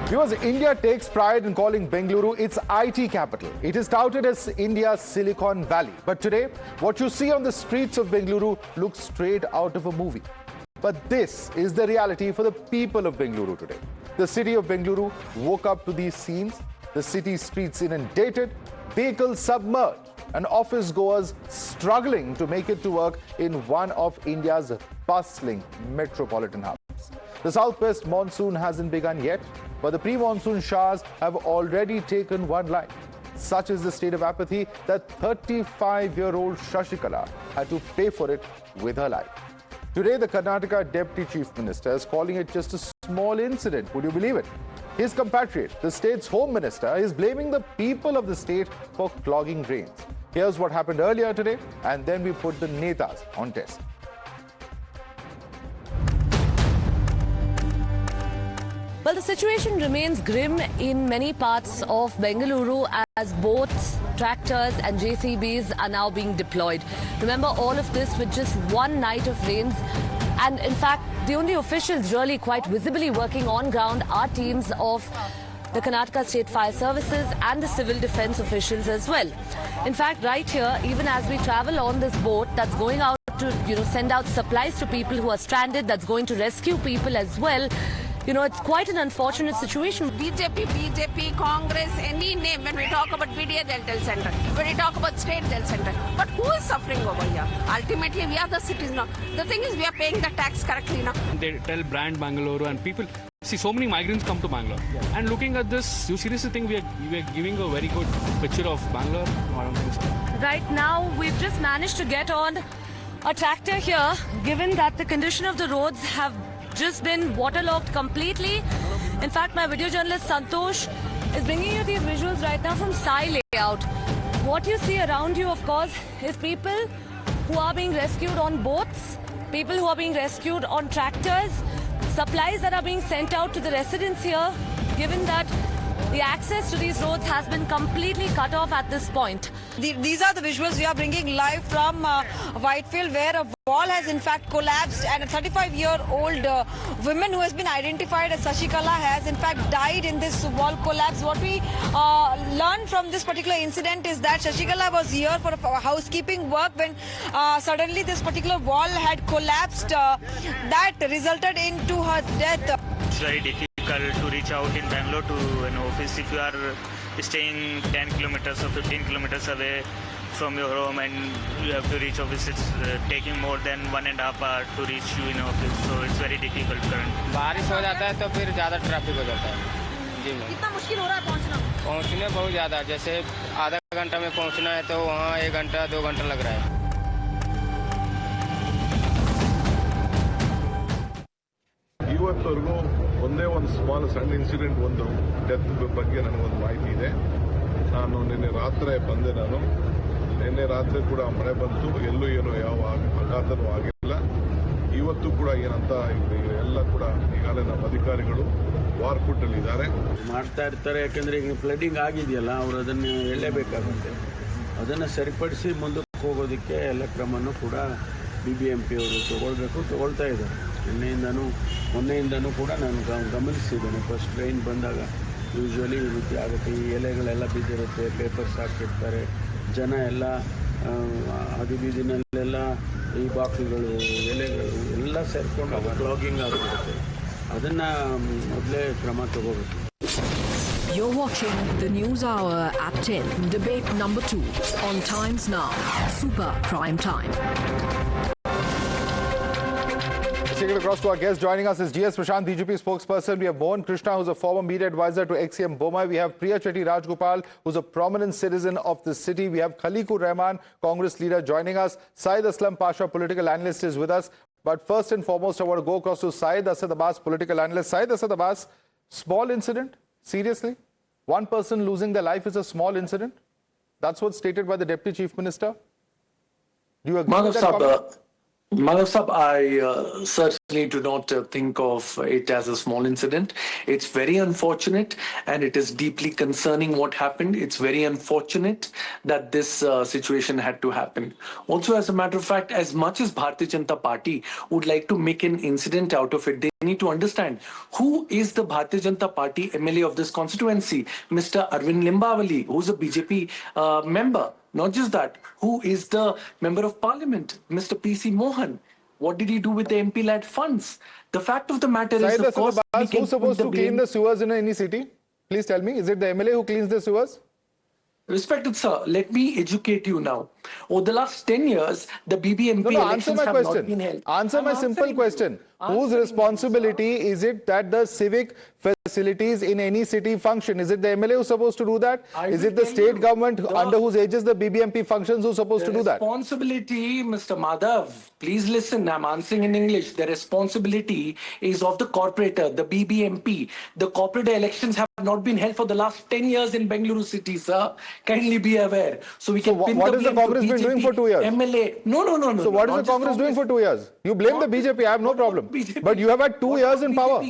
Viewers, India takes pride in calling Bengaluru its IT capital. It is touted as India's Silicon Valley. But today, what you see on the streets of Bengaluru looks straight out of a movie. But this is the reality for the people of Bengaluru today. The city of Bengaluru woke up to these scenes. The city streets inundated, vehicles submerged, and office goers struggling to make it to work in one of India's bustling metropolitan hubs. The southwest monsoon hasn't begun yet, but the pre-monsoon showers have already taken one life. Such is the state of apathy that 35-year-old Shashikala had to pay for it with her life. Today, the Karnataka Deputy Chief Minister is calling it just a small incident. Would you believe it? His compatriot, the state's Home Minister, is blaming the people of the state for clogging drains. Here's what happened earlier today, and then we put the netas on test. Well, the situation remains grim in many parts of Bengaluru as boats, tractors and JCBs are now being deployed. Remember, all of this with just one night of rains. And in fact, the only officials really quite visibly working on ground are teams of the Karnataka State Fire Services and the civil defense officials as well. In fact, right here, even as we travel on this boat that's going out to, send out supplies to people who are stranded, that's going to rescue people as well, it's quite an unfortunate situation. BJP, Congress, any name, when we talk about BDA, they'll tell center. When we talk about state, they'll center. But who is suffering over here? Ultimately, we are the citizens now. The thing is, we are paying the tax correctly now. They tell brand Bengaluru and people, see, so many migrants come to Bangalore. Yeah. And looking at this, you seriously think we are giving a very good picture of Bangalore? I don't think so. Right now, we've just managed to get on a tractor here, given that the condition of the roads have just been waterlogged completely. In fact, my video journalist Santosh is bringing you these visuals right now from Sai Layout. What you see around you, of course, is people who are being rescued on boats, people who are being rescued on tractors, supplies that are being sent out to the residents here, given that the access to these roads has been completely cut off at this point. These are the visuals we are bringing live from Whitefield, where a wall has in fact collapsed and a 35-year-old woman who has been identified as Shashikala has in fact died in this wall collapse. What we learned from this particular incident is that Shashikala was here for housekeeping work when suddenly this particular wall had collapsed. That resulted into her death. It's very difficult to reach out in Bangalore to an office if you are staying 10 kilometers or 15 kilometers away from your home and you have to reach office. It's taking more than 1.5 hours to reach you in office, so it's very difficult currently. बारिश हो जाता है तो फिर ज़्यादा traffic हो जाता है जी मैम। कितना मुश्किल हो रहा है पहुंचने बहुत ज़्यादा, जैसे आधा घंटा में पहुंचना है तो वहाँ 1 घंटा 2 घंटा लग रहा है। ಇವತ್ತವರೆಗೂ ಒಂದೇ ಒಂದು ಸಣ್ಣ ಇನ್ಸಿಡೆಂಟ್, ಒಂದು ಡೆತ್ ಬಗ್ಗೆ ನನಗೊಂದು ಮಾಹಿತಿ ಇದೆ. ನಾನು ನಿನ್ನೆ ರಾತ್ರಿ ಬಂದೆ. ನಿನ್ನೆ ರಾತ್ರಿ ಕೂಡ ಮಳೆ ಬಂತು, ಎಲ್ಲೂ ಏನು ಯಾವ ಅಘಾತನೂ ಆಗಿಲ್ಲ. ಇವತ್ತು ಕೂಡ ಏನಂತ ಎಲ್ಲ ಕೂಡ ಈಗಾಗಲೇ ನಮ್ಮ ಅಧಿಕಾರಿಗಳು ವಾರ್ ಫುಟ್ ಅಲ್ಲಿ ಇದ್ದಾರೆ, ಮಾಡ್ತಾ ಇರ್ತಾರೆ. ಯಾಕಂದ್ರೆ ಈಗ ಫ್ಲಡ್ಡಿಂಗ್ ಆಗಿದೆಯಲ್ಲ, ಅವರು ಅದನ್ನು ಹೇಳಲೇಬೇಕಾಗುತ್ತೆ. ಅದನ್ನು ಸರಿಪಡಿಸಿ ಮುಂದಕ್ಕೆ ಹೋಗೋದಕ್ಕೆ ಎಲ್ಲ ಕ್ರಮನೂ ಕೂಡ BBMP ಅವರು ತಗೊಳ್ತಾ ಇದ್ದಾರೆ. ಮೊನ್ನೆಯಿಂದನೂ ಕೂಡ ನಾನು ಗಮನಿಸಿದ್ದೇನೆ. ಫಸ್ಟ್ ಟ್ರೈನ್ ಬಂದಾಗ ಯೂಶ್ವಲಿ ಈ ರೀತಿ ಆಗುತ್ತೆ. ಈ ಎಲೆಗಳೆಲ್ಲ ಬಿದ್ದಿರುತ್ತೆ, ಪೇಪರ್ಸ್ ಹಾಕಿರ್ತಾರೆ, ಜನ ಎಲ್ಲ ಅದು ಬೀದಿನಲ್ಲೆಲ್ಲ ಈ ಬಾಕ್ಸ್ಗಳು ಎಲೆಗಳು ಎಲ್ಲ ಸೇರ್ಕೊಂಡು ಕ್ಲಾಗಿಂಗ್ ಆಗಿರುತ್ತೆ. ಅದನ್ನು ಮೊದಲೇ ಕ್ರಮ ತಗೋಬೇಕು. You're watching the News Hour at 10, debate number 2 on Times Now, Super Prime Time. Taking it across to our guest, joining us is GS Prashant, BJP spokesperson. We have Mohan Krishna, who's a former media advisor to ex-CM Bomai. We have Priya Chetty Rajgopal, who's a prominent citizen of the city. We have Khalikur Rahman, Congress leader, joining us. Syed Aslam Pasha, political analyst, is with us. But first and foremost, I want to go across to Syed Asad Abbas, political analyst. Syed Asad Abbas, small incident? Seriously? One person losing their life is a small incident? That's what's stated by the Deputy Chief Minister? Do you agree with that comment? Madhavdas, I certainly do not think of it as a small incident. It's very unfortunate and it is deeply concerning what happened. It's very unfortunate that this situation had to happen. Also, as a matter of fact, as much as Bharatiya Janata Party would like to make an incident out of it, they need to understand who is the Bharatiya Janata Party MLA of this constituency, Mr. Arvind Limbavali, who's a BJP member. Not just that, who is the Member of Parliament, Mr. PC Mohan? What did he do with the MP-led funds? The fact of the matter is, of course, who's supposed to clean the sewers in any city? Please tell me, is it the MLA who cleans the sewers? Respected sir, let me educate you now. Over the last 10 years, the BBMP elections have not been held. Answer my simple question. Whose responsibility is it that the civic facilities in any city function? Is it the MLA who's supposed to do that? Is it the state government under whose aegis the BBMP functions who's supposed to do that? The responsibility, Mr. Madhav, please listen, I'm answering in English. The responsibility is of the corporator, the BBMP. The corporate elections have not been held for the last 10 years in Bengaluru city, sir. Kindly be aware. So we can what has the Congress been doing for 2 years? MLA. No. So what is the Congress doing for 2 years? You blame the BJP, I have no problem. But you have had 2 years in power.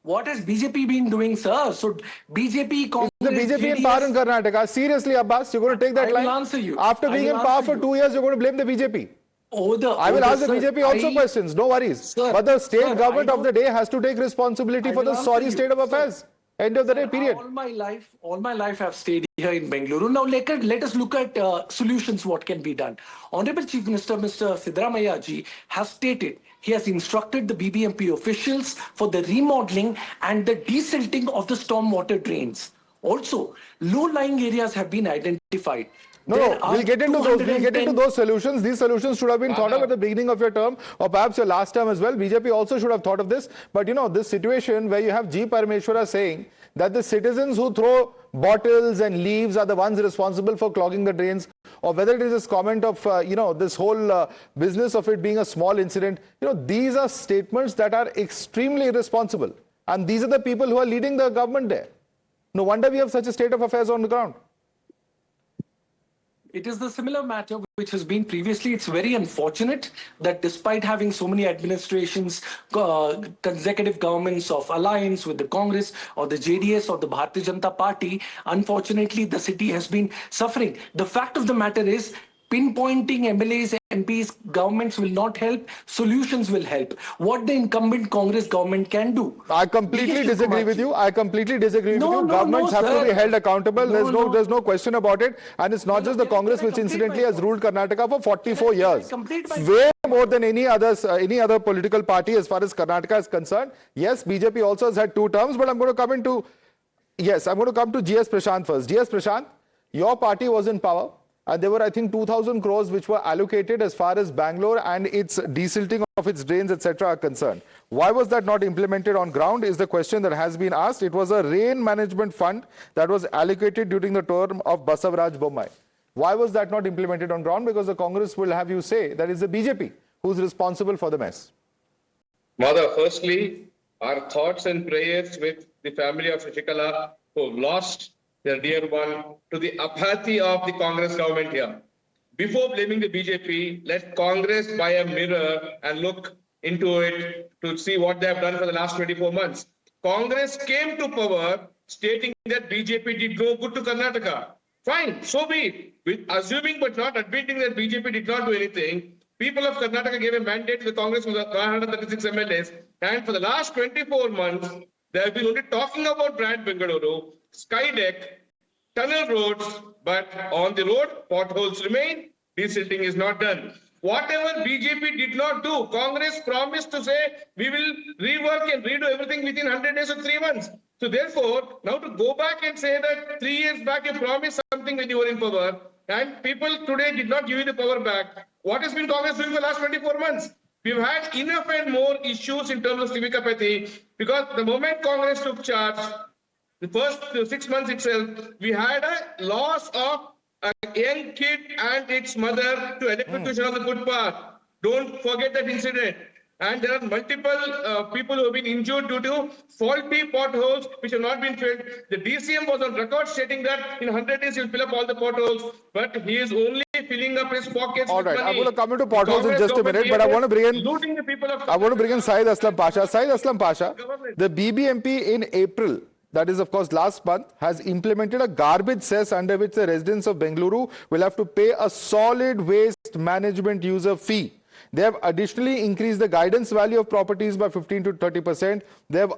What has BJP been doing, sir? So BJP, Congress, the BJP in power in Karnataka. Seriously, Abbas, you're going to take that line? I will answer you. After being in power for 2 years, you're going to blame the BJP. I will ask the BJP also questions, no worries. Sir, but the state government of the day has to take responsibility for the sorry state of affairs. End of the day, period. All my life I've stayed here in Bengaluru. Now let us look at solutions, what can be done. Honorable Chief Minister, Mr. Siddaramaiah ji, has stated he has instructed the BBMP officials for the remodeling and the desilting of the stormwater drains. Also, low-lying areas have been identified. No, we'll get into those. We'll get into those solutions. These solutions should have been thought of at the beginning of your term, or perhaps your last term as well. BJP also should have thought of this. But you know, this situation where you have G. Parameshwara saying that the citizens who throw bottles and leaves are the ones responsible for clogging the drains, or whether it is this comment of this whole business of it being a small incident. These are statements that are extremely irresponsible, and these are the people who are leading the government there. No wonder we have such a state of affairs on the ground. It is the similar matter which has been previously. It's very unfortunate that despite having so many administrations, consecutive governments of alliance with the Congress or the JDS or the Bharatiya Janata Party, unfortunately the city has been suffering. The fact of the matter is, pinpointing MLAs, MPs, governments will not help. Solutions will help. What the incumbent Congress government can do. I completely disagree with you. I completely disagree with you. Governments have to be held accountable. There's no question about it. And it's not just the Congress which incidentally has ruled Karnataka for 44 years. Way more than any other political party as far as Karnataka is concerned. Yes, BJP also has had 2 terms, but I'm going to come to GS Prashant first. GS Prashant, your party was in power. And there were, I think, 2,000 crores which were allocated as far as Bangalore and its desilting of its drains, etc. are concerned. Why was that not implemented on ground is the question that has been asked. It was a rain management fund that was allocated during the term of Basavaraj Bommai. Why was that not implemented on ground? Because the Congress will have you say that it's the BJP who's responsible for the mess. Mother, firstly, our thoughts and prayers with the family of Shshikala who lost their dear one, to the apathy of the Congress government here. Before blaming the BJP, let Congress buy a mirror and look into it to see what they have done for the last 24 months. Congress came to power stating that BJP did no good to Karnataka. Fine, so be it. Assuming but not admitting that BJP did not do anything, people of Karnataka gave a mandate to the Congress with 136 MLAs, and for the last 24 months, they have been only talking about brand Bengaluru, Skydeck, tunnel roads, but on the road, potholes remain, desilting is not done. Whatever BJP did not do, Congress promised to say, we will rework and redo everything within 100 days or 3 months. So therefore, now to go back and say that 3 years back you promised something when you were in power, and people today did not give you the power back. What has been Congress doing for the last 24 months? We've had enough and more issues in terms of civic apathy, because the moment Congress took charge, the first 6 months itself, we had a loss of a young kid and its mother to electrocution on the footpath. Don't forget that incident. And there are multiple people who have been injured due to faulty potholes which have not been filled. The DCM was on record stating that in 100 days he'll fill up all the potholes, but he is only filling up his pockets. All right, with money. I'm going to come into potholes in Congress just a minute, government but I here want to bring in. looting the people of I want to bring in Syed Aslam Pasha. Syed Aslam Pasha, the BBMP in April, that is of course last month, has implemented a garbage cess under which the residents of Bengaluru will have to pay a solid waste management user fee. They have additionally increased the guidance value of properties by 15 to 30%. They have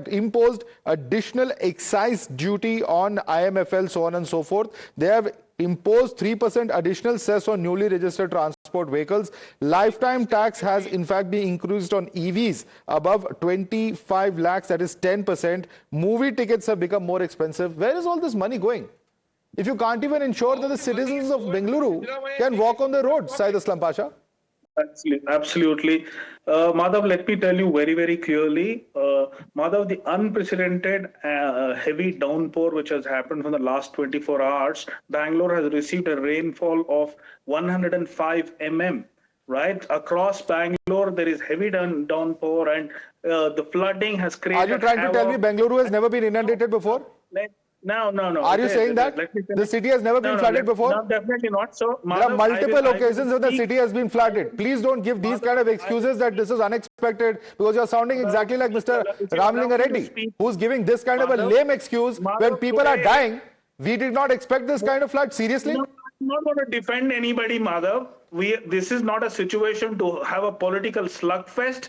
imposed additional excise duty on IMFL, so on and so forth. They have imposed 3% additional cess on newly registered transport vehicles. Lifetime tax has in fact been increased on EVs above 25 lakhs, that is 10%. Movie tickets have become more expensive. Where is all this money going? If you can't even ensure that the citizens of Bengaluru can walk on the roads, Syed Aslam Pasha. Absolutely. Madhav, let me tell you very, very clearly, Madhav, the unprecedented heavy downpour which has happened for the last 24 hours, Bangalore has received a rainfall of 105 mm. Right? Across Bangalore, there is heavy downpour and the flooding has created... Are you trying to tell me Bengaluru has never been inundated before? No. Are you saying that the city has never been flooded before? No, definitely not. So, Madhav, there are multiple occasions when the city has been flooded. Please don't give these kind of excuses that this is unexpected, because you're sounding exactly like Mr. Ramlinga Reddy, who's giving this kind of a lame excuse when people are dying. We did not expect this kind of flood. Seriously? I'm not going to defend anybody, Madhav. This is not a situation to have a political slugfest.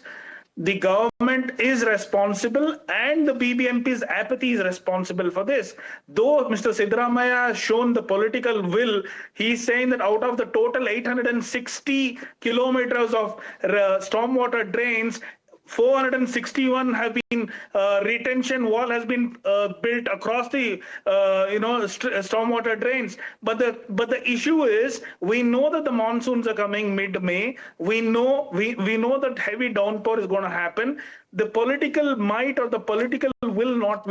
The government is responsible and the BBMP's apathy is responsible for this. Though Mr. Siddaramaiah has shown the political will, he's saying that out of the total 860 kilometers of stormwater drains, 461 have been retention wall has been built across the stormwater drains. But the issue is, we know that the monsoons are coming mid-May. We know that heavy downpour is going to happen. The political might or the political will not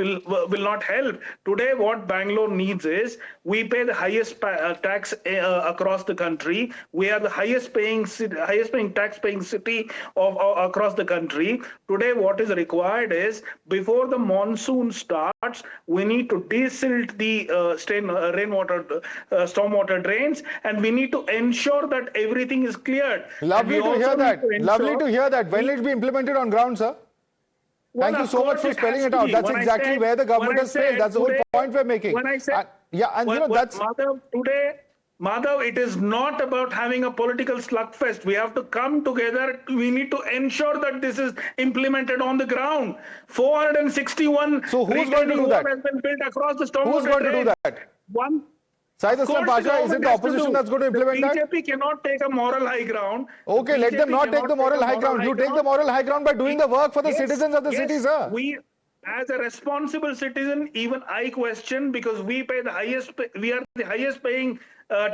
help. Today, what Bangalore needs is, we pay the highest tax across the country. We are the highest paying tax paying city across the country. Today, what is required is, before the monsoon starts, we need to desilt the stormwater drains, and we need to ensure that everything is cleared. Lovely to hear that. Lovely to hear that. When will it be implemented on ground, sir? Thank you so much for spelling it out. That's exactly where the government has failed. That's the whole point we're making. Madhav, it is not about having a political slugfest. We have to come together. We need to ensure that this is implemented on the ground. 461 so who's going to do that? Has been built across the stormwater. Who's going to do that? One. Syed Aslam Pasha, is it the opposition that's going to implement that? BJP cannot take a moral high ground. Okay, let them not take the moral high ground. You take the moral high ground by doing the work for the citizens of the city, sir. As a responsible citizen, even I question, because we are the highest paying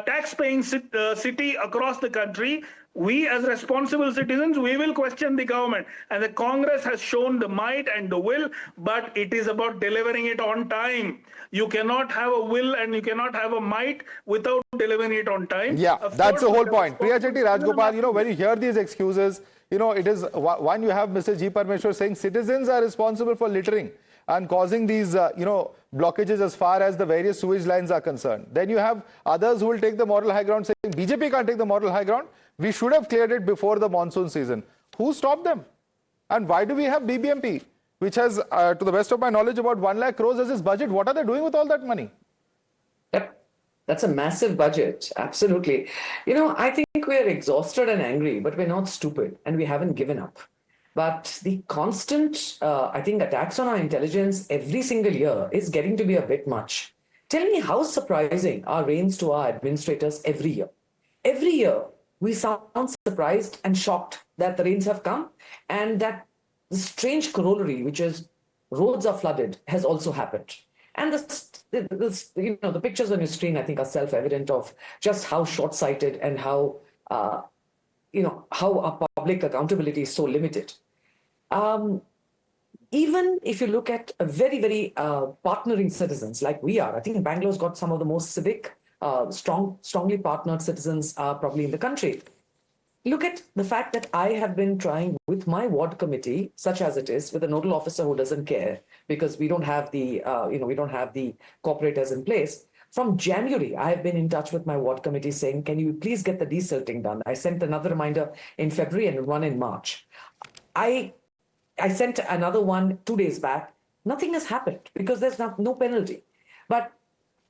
tax paying city across the country. We as responsible citizens, we will question the government, and the Congress has shown the might and the will, but it is about delivering it on time. You cannot have a will and you cannot have a might without delivering it on time. Yeah, that's the whole point. Priya Chetty Rajgopal, when you hear these excuses, it is one, you have Mr. G. Parmeshwar saying citizens are responsible for littering and causing these, blockages as far as the various sewage lines are concerned. Then you have others who will take the moral high ground saying BJP can't take the moral high ground. We should have cleared it before the monsoon season. Who stopped them? And why do we have BBMP, which has, to the best of my knowledge, about 1 lakh crores as its budget? What are they doing with all that money? Yep. That's a massive budget. Absolutely. I think we're exhausted and angry, but we're not stupid and we haven't given up. But the constant, attacks on our intelligence every single year is getting to be a bit much. Tell me how surprising are rains to our administrators every year. Every year, we sound surprised and shocked that the rains have come, and that the strange corollary, which is roads are flooded, has also happened. And the pictures on your screen, I think, are self-evident of just how short-sighted and how our public accountability is so limited. Even if you look at a very, very partnering citizens like we are, I think Bangalore's got some of the most civic, strongly partnered citizens probably in the country. Look at the fact that I have been trying with my ward committee, such as it is, with a nodal officer who doesn't care because we don't have the, we don't have the cooperators in place. From January, I have been in touch with my ward committee saying, can you please get the desilting done? I sent another reminder in February and one in March. I sent another one 2 days back. Nothing has happened because there's no penalty. But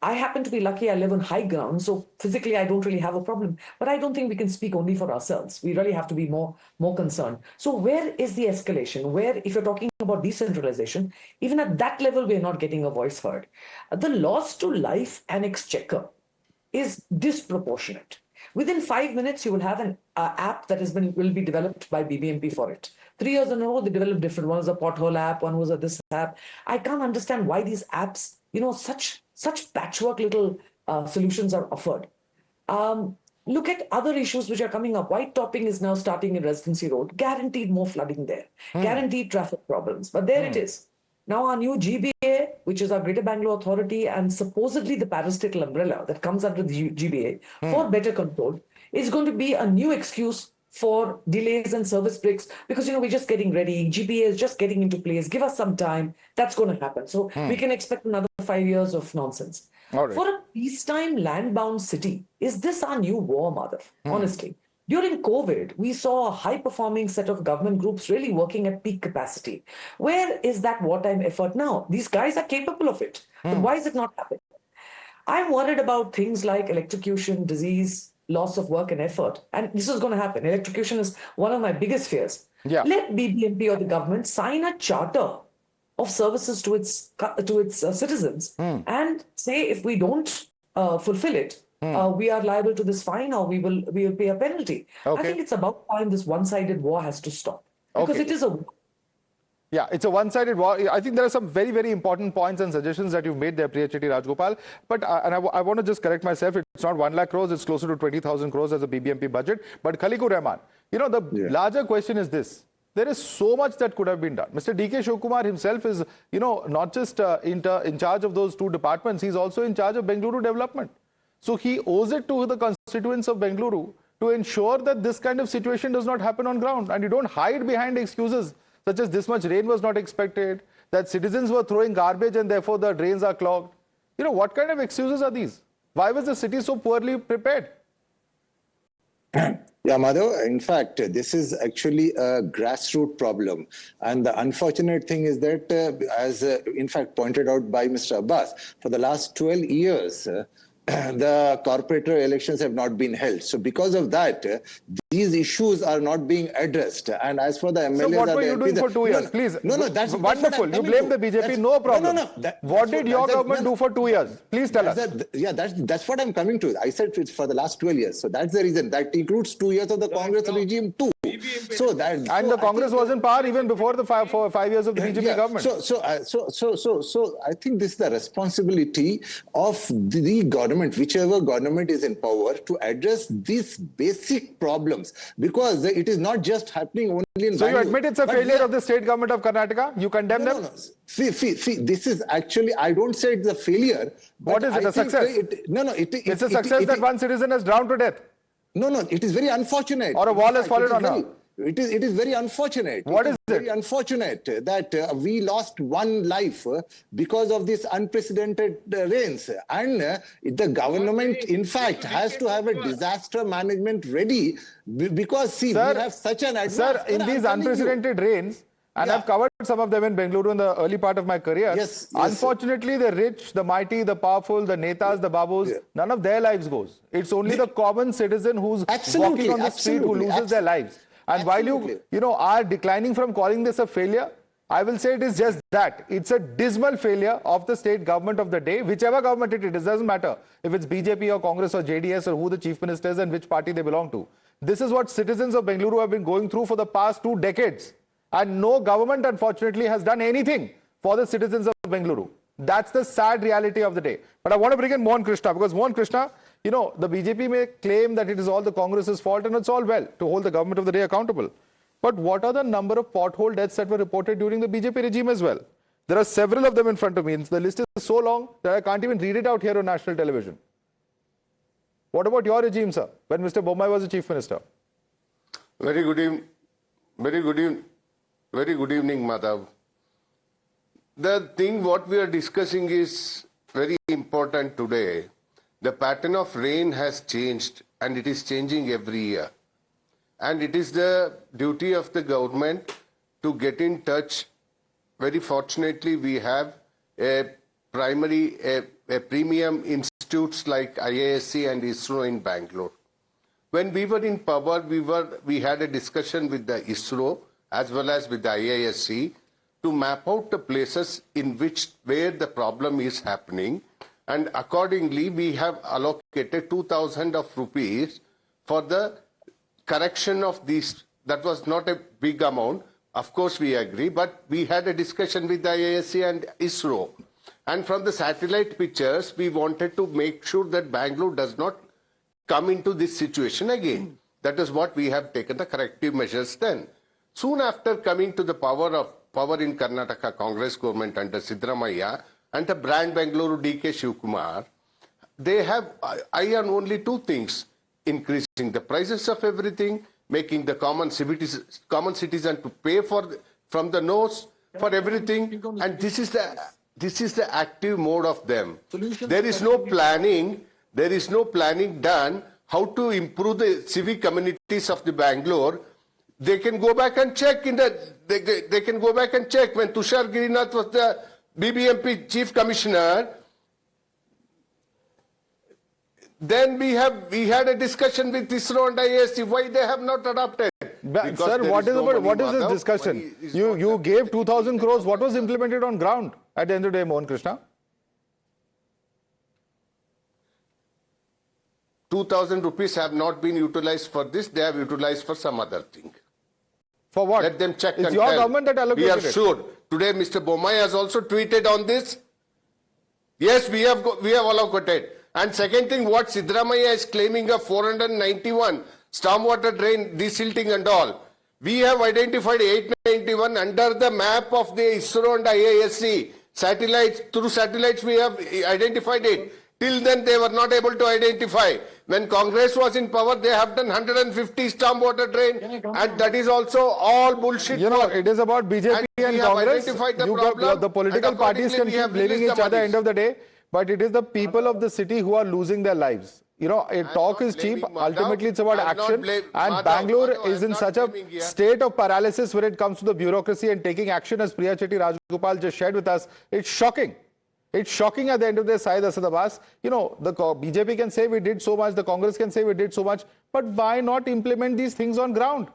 I happen to be lucky. I live on high ground, so physically I don't really have a problem. But I don't think we can speak only for ourselves. We really have to be more concerned. So where is the escalation? Where, if you're talking about decentralization, even at that level, we're not getting a voice heard. The loss to life and exchequer is disproportionate. Within 5 minutes, you will have an app that will be developed by BBMP for it. 3 years in a row, they developed different. One was a pothole app, one was a this app. I can't understand why these apps, such patchwork little solutions are offered. Look at other issues which are coming up. White topping is now starting in Residency Road. Guaranteed more flooding there. Guaranteed traffic problems. But there it is. Now our new GBA, which is our Greater Bangalore Authority and supposedly the parastatal umbrella that comes under the GBA for better control, is going to be a new excuse for delays and service breaks because, we're just getting ready. GBA is just getting into place. Give us some time. That's going to happen. So we can expect another 5 years of nonsense. All right. For a peacetime land-bound city, is this our new war, Madhav? Honestly. During COVID, we saw a high-performing set of government groups really working at peak capacity. Where is that wartime effort now? These guys are capable of it. But why is it not happening? I'm worried about things like electrocution, disease, loss of work and effort. And this is going to happen. Electrocution is one of my biggest fears. Yeah. Let BBMP or the government sign a charter of services to its citizens and say if we don't fulfill it, we are liable to this fine or we will pay a penalty. Okay. I think it's about time this one-sided war has to stop because it is a war. Yeah, it's a one-sided war. I think there are some very, very important points and suggestions that you've made there, Priya Chetty Rajgopal. But I want to just correct myself. It's not 1 lakh crores. It's closer to 20,000 crores as a BBMP budget. But Khaliqur Rahman, the larger question is this. There is so much that could have been done. Mr. D.K. Shivkumar himself is, not just in charge of those two departments. He's also in charge of Bengaluru development. So he owes it to the constituents of Bengaluru to ensure that this kind of situation does not happen on ground. And you don't hide behind excuses such as this much rain was not expected, that citizens were throwing garbage and therefore the drains are clogged. What kind of excuses are these? Why was the city so poorly prepared? Yeah, Madhav, in fact, this is actually a grassroots problem. And the unfortunate thing is that, as in fact pointed out by Mr. Abbas, for the last 12 years, the corporator elections have not been held. So because of that, these issues are not being addressed. And as for the MLAs... So what were you doing for 2 years? Please. No, that's wonderful. You blame the BJP, no problem. What did your government do for 2 years? Please tell us. That's what I'm coming to. I said it's for the last 12 years. So that's the reason. That includes 2 years of the Congress regime too. And the Congress was in power even before the 5 years of the BJP government. So I think this is the responsibility of the government, whichever government is in power, to address these basic problems, because it is not just happening only in So you admit it's a failure of the state government of Karnataka? You condemn them? No. See, this is actually, I don't say it's a failure. What is it, a success? It's a success that one citizen has drowned to death. No, it is very unfortunate. Or a wall has fallen on her. It is very unfortunate. What is it? Very unfortunate that we lost one life because of this unprecedented rains. And the government, in fact, has to have a disaster management ready because, see, we have such an advantage. Sir, in these unprecedented rains, and I've covered some of them in Bengaluru in the early part of my career. Yes, unfortunately, the rich, the mighty, the powerful, the netas, the babus, none of their lives goes. It's only the common citizen who's walking on the street who loses their lives. And while you are declining from calling this a failure, I will say it is just that. It's a dismal failure of the state government of the day, whichever government it is. It doesn't matter if it's BJP or Congress or JDS or who the chief minister is and which party they belong to. This is what citizens of Bengaluru have been going through for the past 2 decades. And no government, unfortunately, has done anything for the citizens of Bengaluru. That's the sad reality of the day. But I want to bring in Mohan Krishna, because Mohan Krishna, the BJP may claim that it is all the Congress's fault, and it's all well to hold the government of the day accountable. But what are the number of pothole deaths that were reported during the BJP regime as well? There are several of them in front of me. The list is so long that I can't even read it out here on national television. What about your regime, sir, when Mr. Bommai was the chief minister? Very good evening, Madhav. The thing what we are discussing is very important today. the pattern of rain has changed and it is changing every year. And it is the duty of the government to get in touch. Very fortunately, we have a premium institutes like IISc and ISRO in Bangalore. When we were in power, we had a discussion with the ISRO as well as with the IISc to map out the places where the problem is happening, and accordingly we have allocated 2,000 of rupees for the correction of these. That was not a big amount, of course we agree, but we had a discussion with the IISc and ISRO, and from the satellite pictures we wanted to make sure that Bangalore does not come into this situation again. That is what we have taken the corrective measures then. Soon after coming to the power in Karnataka Congress government under Siddaramaiah and the brand Bengaluru DK Shivkumar, they have eye on only two things: increasing the prices of everything, making the common citizen to pay from the nose for everything, and this is the active mode of them. There is no planning. There is no planning done how to improve the civic communities of the Bangalore. They can go back and check they can go back and check when Tushar Girinath was the BBMP chief commissioner. Then we had a discussion with ISRO and IISc why they have not adopted. Sir, what is this discussion? You gave 2,000 crores. What was implemented on ground at the end of the day, Mohan Krishna? 2,000 rupees have not been utilized for this. They have utilized for some other thing. For what? Let them check. It's and your tell. government that allocated it. We are sure. Today, Mr. Bommai has also tweeted on this. Yes, we have allocated. And second thing, what Siddaramaiah is claiming of 491 stormwater drain desilting and all, we have identified 891 under the map of the ISRO and IISc satellites. Through satellites, we have identified it. Till then, they were not able to identify. When Congress was in power, they have done 150 stormwater drain, and that is also all bullshit. You know, it is about BJP and Congress. The political parties can keep blaming each other at the end of the day, but it is the people of the city who are losing their lives. You know, talk is cheap. Ultimately, it's about action. And Bangalore is in such a state of paralysis when it comes to the bureaucracy and taking action, as Priya Chetty Rajgopal just shared with us. It's shocking. It's shocking at the end of the day, Syed Asad Abbas. You know, the BJP can say we did so much, the Congress can say we did so much, but why not implement these things on ground?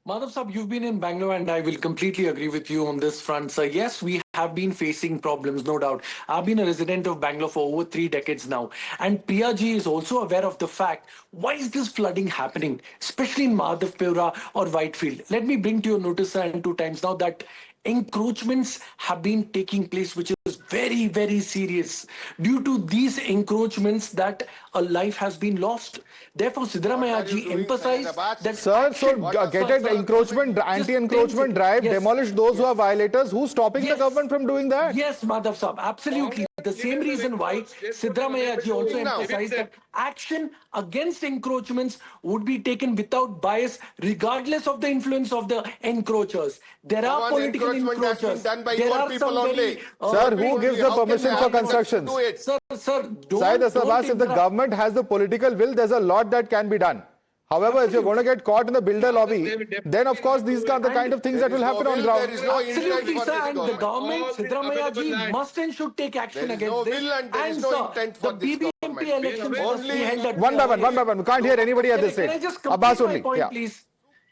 Madhav Sahab, you've been in Bangalore and I will completely agree with you on this front, sir. Yes, we have been facing problems, no doubt. I've been a resident of Bangalore for over 3 decades now. And Priya ji is also aware of the fact, why is this flooding happening, especially in Madhavpura or Whitefield? Let me bring to your notice, sir, in 2 times now that encroachments have been taking place, which is very, very serious. Due to these encroachments that a life has been lost. Therefore, Siddaramaiah ji emphasized that... Sir, so get an encroachment, anti-encroachment drive, demolish those who are violators. Who's stopping the government from doing that? Yes, Madhav Sahab, absolutely. The same reason why Siddaramaiah ji also emphasized that action against encroachments would be taken without bias, regardless of the influence of the encroachers. There are political encroachers. There are some very... Sir, who gives the permission for constructions? Sir, Syed Asad Abbas, if the government has the political will, there's a lot that can be done. However, if you're going to get caught in the builder lobby, then of course these are the kind of things that will happen on ground. Absolutely, sir, and the government, Siddaramaiah ji, must and should take action against this. And sir, the BBMP elections must be held at... One by one. We can't hear anybody at this stage. Can I just Abbas complete my only. point, please?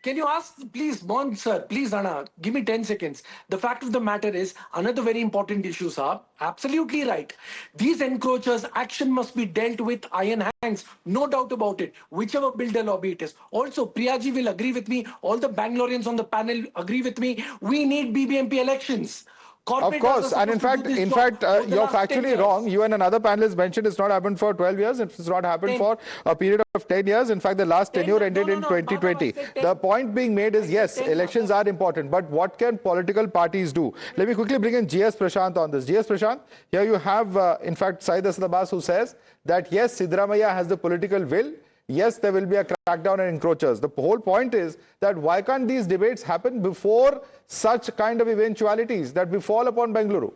Can you ask, please, Mon, sir, please, Anna, give me 10 seconds. The fact of the matter is, another very important issue, sir. Absolutely right. These encroachers' action must be dealt with iron hands, no doubt about it, whichever builder lobby it is. Also, Priyaji will agree with me, all the Bangaloreans on the panel agree with me, we need BBMP elections. Of course, and in fact, you're factually wrong. You and another panelist mentioned it's not happened for 12 years. It's not happened for a period of 10 years. In fact, the last tenure ended in 2020. The point being made is, yes, elections are important, but what can political parties do? Let me quickly bring in GS Prashant on this. GS Prashant, here you have, in fact, Syed Asad Abbas, who says that, yes, Siddaramaiah has the political will. Yes, there will be a crackdown on encroachers. The whole point is that why can't these debates happen before such kind of eventualities that befall upon Bengaluru?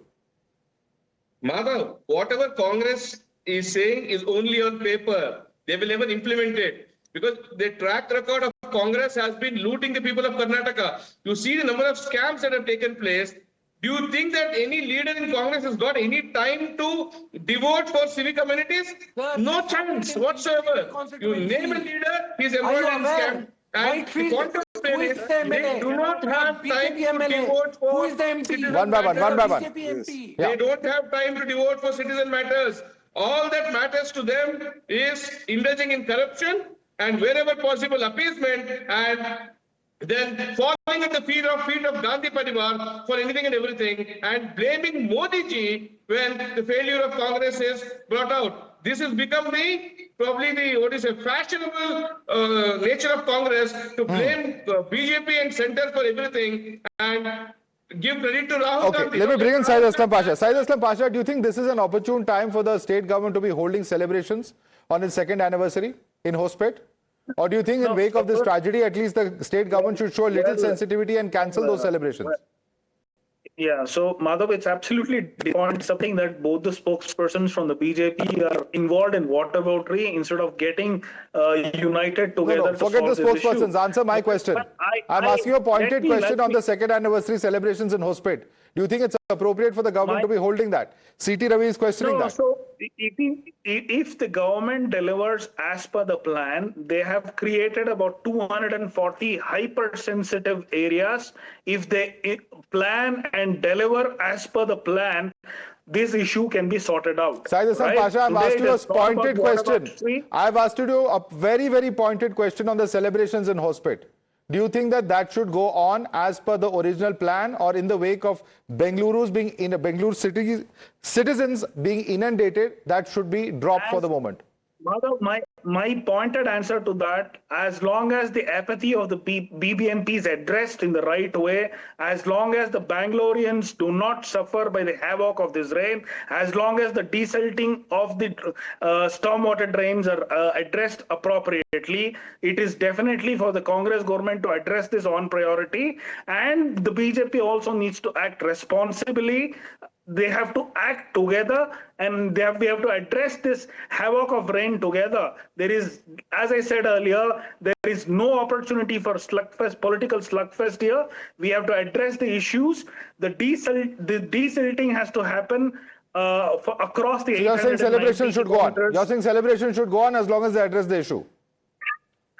Madhav, whatever Congress is saying is only on paper. They will never implement it because the track record of Congress has been looting the people of Karnataka. You see the number of scams that have taken place. Do you think that any leader in Congress has got any time to devote for civic amenities? No chance whatsoever. You name a leader, he's involved in scam. And the contemplate is, they do not have time to devote for citizen one by one. They don't have time to devote for citizen matters. All that matters to them is indulging in corruption and wherever possible appeasement and then falling at the feet of Gandhi Parivar for anything and everything and blaming Modi ji when the failure of Congress is brought out. This has become probably the fashionable nature of Congress to blame BJP and center for everything and give credit to Rahul Gandhi. Let me bring in Syed Aslam Pasha. Syed Aslam Pasha, do you think this is an opportune time for the state government to be holding celebrations on its second anniversary in Hospet? Or do you think in wake of this tragedy, at least the state government should show a little sensitivity and cancel those celebrations? Yeah, so Madhav, it's absolutely something that both the spokespersons from the BJP are involved in whataboutery instead of getting united together. No, forget the spokespersons. Answer my question. I'm asking you a pointed question on the second anniversary celebrations in Hospet. Do you think it's appropriate for the government to be holding that? CT Ravi is questioning that. So if the government delivers as per the plan, they have created about 240 hypersensitive areas. If they plan and deliver as per the plan, this issue can be sorted out. Syed Aslam Pasha, I've asked you a pointed question. I've asked you a very, very pointed question on the celebrations in Hospet. Do you think that should go on as per the original plan, or in the wake of Bengaluru city citizens being inundated, that should be dropped for the moment? Madhav, my pointed answer to that, as long as the apathy of the BBMP is addressed in the right way, as long as the Bangaloreans do not suffer by the havoc of this rain, as long as the desilting of the stormwater drains are addressed appropriately, it is definitely for the Congress government to address this on priority, and the BJP also needs to act responsibly. They have to act together, and we have to address this havoc of rain together. There is, as I said earlier, there is no opportunity for slugfest, political slugfest here. We have to address the issues. The desilting has to happen across the. So you're saying celebration should go on. You're saying celebration should go on as long as they address the issue.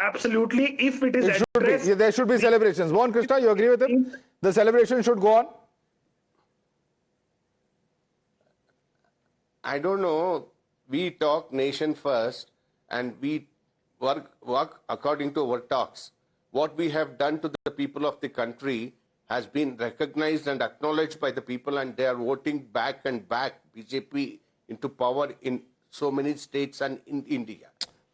Absolutely, if it is addressed, there should be celebrations. Mohan Krishna, you agree with him? The celebration should go on. I don't know. We talk nation first and we work according to our talks. What we have done to the people of the country has been recognized and acknowledged by the people, and they are voting back and back BJP into power in so many states and in India.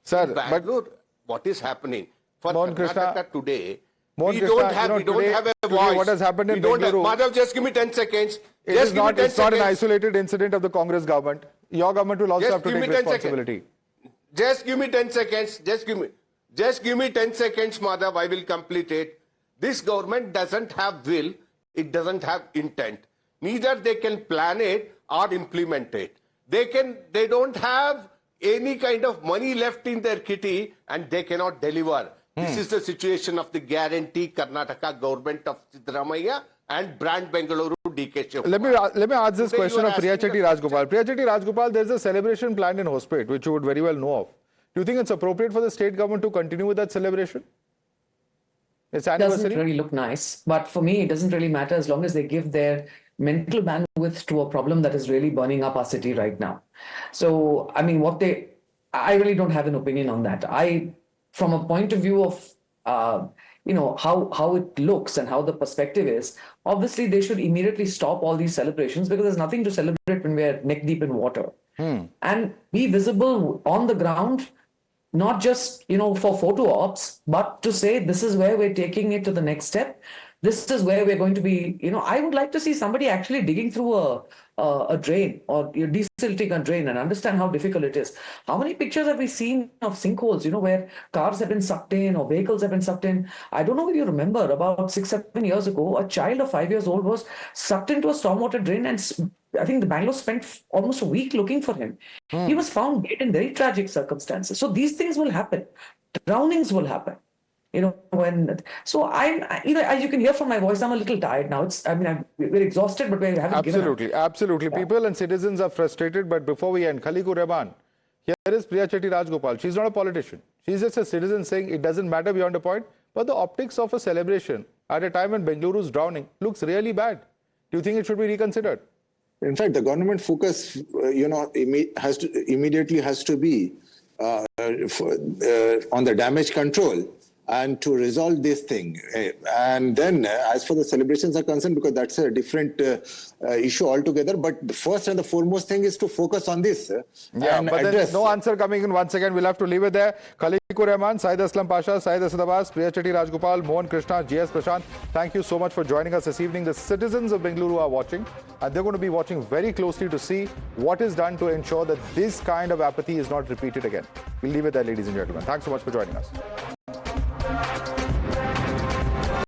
Sir, in Bangalore, what is happening? For Karnataka today, we don't have a voice. What has happened in Bengaluru? Madhav, just give me 10 seconds. It's not an isolated incident of the Congress government. Your government will also have to take responsibility. Just give me 10 seconds. Just give me 10 seconds, Madhav. I will complete it. This government doesn't have will. It doesn't have intent. Neither they can plan it or implement it. They don't have any kind of money left in their kitty, and they cannot deliver. This is the situation of the guarantee Karnataka government of Siddaramaiah and brand Bengaluru DK Shivkumar. Let me ask this question of Priya Chetty Rajgopal. Priya Chetty Rajgopal, there is a celebration planned in Hospet, which you would very well know of. Do you think it's appropriate for the state government to continue with that celebration? Its anniversary? It doesn't really look nice, but for me, it doesn't really matter as long as they give their mental bandwidth to a problem that is really burning up our city right now. So, I mean, I really don't have an opinion on that. From a point of view of, how it looks and how the perspective is, obviously they should immediately stop all these celebrations, because there's nothing to celebrate when we're neck deep in water. And be visible on the ground, not just, for photo ops, but to say this is where we're taking it to the next step. this is where we're going to be, I would like to see somebody actually digging through a drain or desilting a drain and understand how difficult it is. How many pictures have we seen of sinkholes, where cars have been sucked in or vehicles have been sucked in? I don't know if you remember, about 6-7 years ago, a child of 5 years old was sucked into a stormwater drain, and I think the Bangalore spent almost a week looking for him. He was found dead in very tragic circumstances. So these things will happen. Drownings will happen. As you can hear from my voice, I'm a little tired now. We're exhausted, but we haven't given up. Absolutely. Yeah. People and citizens are frustrated, but before we end, Khaliku Rahman, here is Priya Chetty Rajgopal. She's not a politician. She's just a citizen saying it doesn't matter beyond a point, but the optics of a celebration at a time when Bengaluru's drowning looks really bad. Do you think it should be reconsidered? In fact, the government focus, immediately has to be on the damage control and to resolve this thing. And then as for the celebrations are concerned, because that's a different issue altogether, but the first and the foremost thing is to focus on this. But there's no answer coming in. Once again, we'll have to leave it there. Khaliku Rahman, Syed Aslam Pasha, Syed Asad Abbas, Priya Chetty Rajgopal, Mohan Krishna, GS Prashant, thank you so much for joining us this evening. The citizens of Bengaluru are watching, and they're going to be watching very closely to see what is done to ensure that this kind of apathy is not repeated again. We'll leave it there, ladies and gentlemen. Thanks so much for joining us.